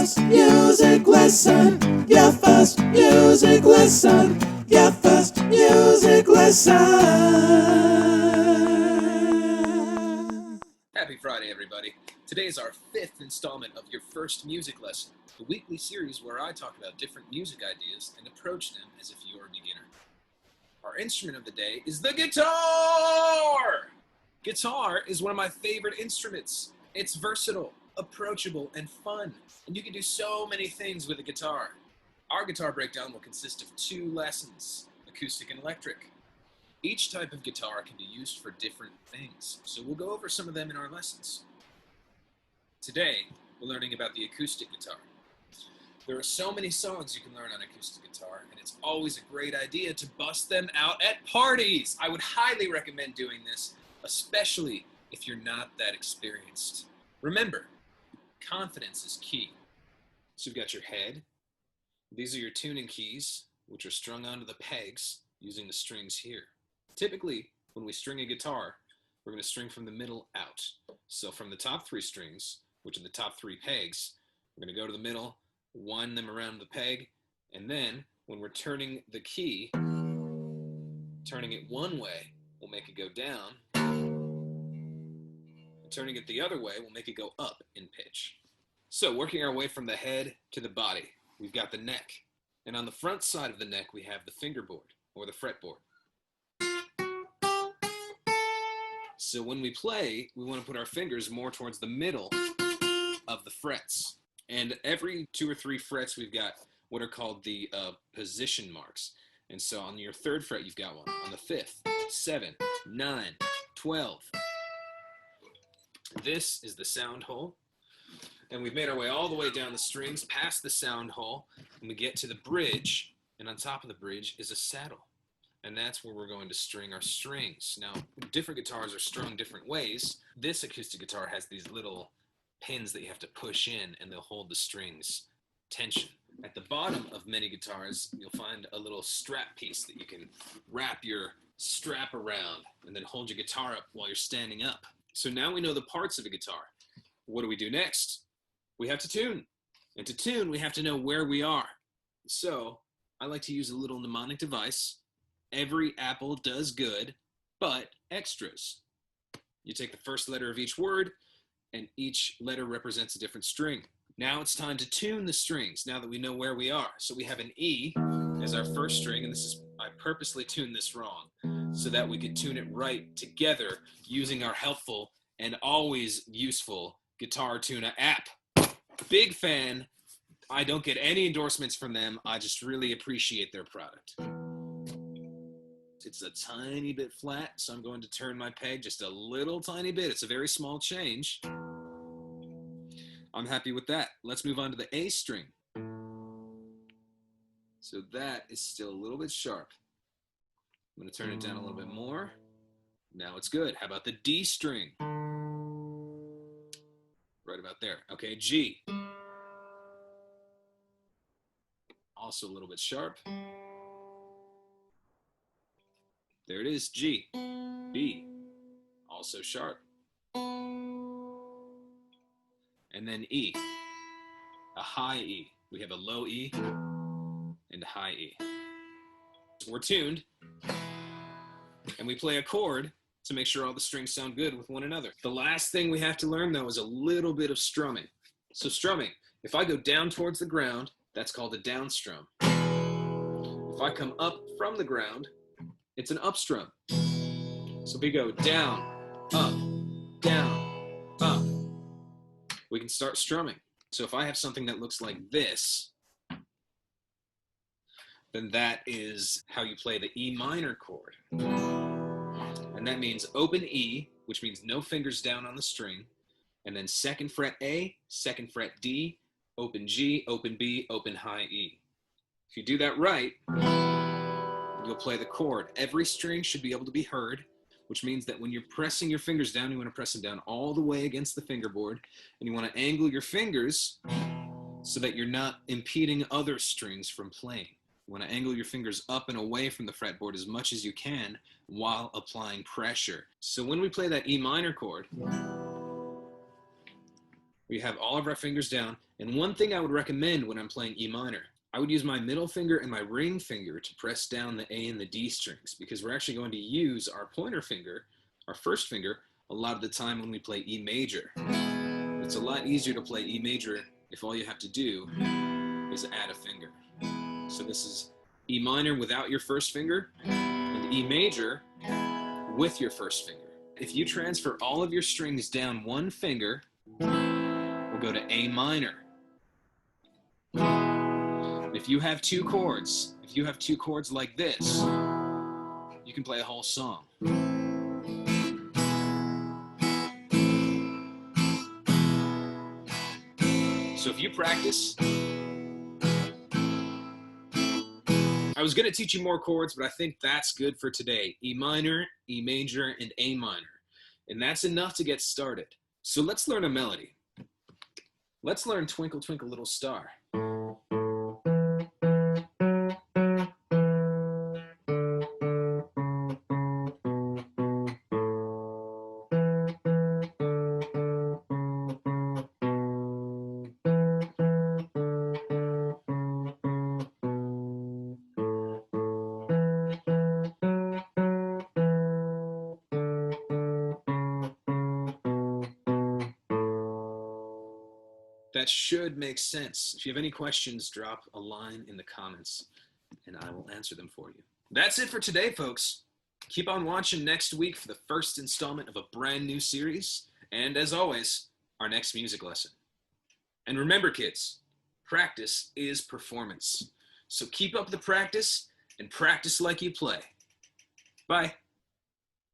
first music lesson, your first music lesson, your first music lesson. Happy Friday, everybody. Today is our 5th installment of Your First Music Lesson, the weekly series where I talk about different music ideas and approach them as if you're a beginner. Our instrument of the day is the guitar! Guitar is one of my favorite instruments. It's versatile, approachable, and fun, and you can do so many things with a guitar. Our guitar breakdown will consist of 2 lessons, acoustic and electric. Each type of guitar can be used for different things, so we'll go over some of them in our lessons. Today, we're learning about the acoustic guitar. There are so many songs you can learn on acoustic guitar, and it's always a great idea to bust them out at parties. I would highly recommend doing this, especially if you're not that experienced. Remember, confidence is key. So you've got your head. These are your tuning keys, which are strung onto the pegs using the strings here. Typically, when we string a guitar, we're going to string from the middle out. So from the top 3 strings, which are the top 3 pegs, we're going to go to the middle, wind them around the peg, and then when we're turning the key, turning it one way will make it go down, and turning it the other way will make it go up in pitch. So working our way from the head to the body, we've got the neck, and on the front side of the neck we have the fingerboard, or the fretboard. So when we play, we want to put our fingers more towards the middle of the frets. And every 2 or 3 frets, we've got what are called the position marks. And so on your 3rd fret, you've got one. On the 5th, 7, 9, 12. This is the sound hole. And we've made our way all the way down the strings, past the sound hole, and we get to the bridge. And on top of the bridge is a saddle. And that's where we're going to string our strings. Now, different guitars are strung different ways. This acoustic guitar has these little pins that you have to push in, and they'll hold the strings tension. At the bottom of many guitars, you'll find a little strap piece that you can wrap your strap around and then hold your guitar up while you're standing up. So now we know the parts of a guitar. What do we do next? We have to tune. And to tune, we have to know where we are. So I like to use a little mnemonic device. Every apple does good, but extras. You take the first letter of each word, and each letter represents a different string. Now it's time to tune the strings, now that we know where we are. So we have an E as our first string, and I purposely tuned this wrong, so that we could tune it right together using our helpful and always useful Guitar Tuna app. Big fan. I don't get any endorsements from them. I just really appreciate their product. It's a tiny bit flat, so I'm going to turn my peg just a little tiny bit. It's a very small change. I'm happy with that. Let's move on to the A string. So that is still a little bit sharp. I'm going to turn it down a little bit more. Now it's good. How about the D string? Right about there. Okay, G. Also a little bit sharp. There it is, G. B, also sharp. And then E, a high E. We have a low E and a high E. We're tuned, and we play a chord to make sure all the strings sound good with one another. The last thing we have to learn, though, is a little bit of strumming. So strumming, if I go down towards the ground, that's called a down strum. If I come up from the ground, it's an up strum. So we go down, up, we can start strumming. So if I have something that looks like this, then that is how you play the E minor chord. And that means open E, which means no fingers down on the string, and then 2nd fret A, 2nd fret D, open G, open B, open high E. If you do that right, you'll play the chord. Every string should be able to be heard, which means that when you're pressing your fingers down, you want to press them down all the way against the fingerboard, and you want to angle your fingers so that you're not impeding other strings from playing. You want to angle your fingers up and away from the fretboard as much as you can while applying pressure. So when we play that E minor chord, We have all of our fingers down. And one thing I would recommend when I'm playing E minor, I would use my middle finger and my ring finger to press down the A and the D strings, because we're actually going to use our pointer finger, our first finger, a lot of the time when we play E major. It's a lot easier to play E major if all you have to do is add a finger. So this is E minor without your first finger, and E major with your first finger. If you transfer all of your strings down one finger, we'll go to A minor. If you have two chords, like this, you can play a whole song. So if you practice, I was going to teach you more chords, but I think that's good for today. E minor, E major, and A minor. And that's enough to get started. So let's learn a melody. Let's learn Twinkle, Twinkle, Little Star. That should make sense. If you have any questions, drop a line in the comments and I will answer them for you. That's it for today, folks. Keep on watching next week for the first installment of a brand new series, and as always, our next music lesson. And remember, kids, practice is performance. So keep up the practice and practice like you play. Bye.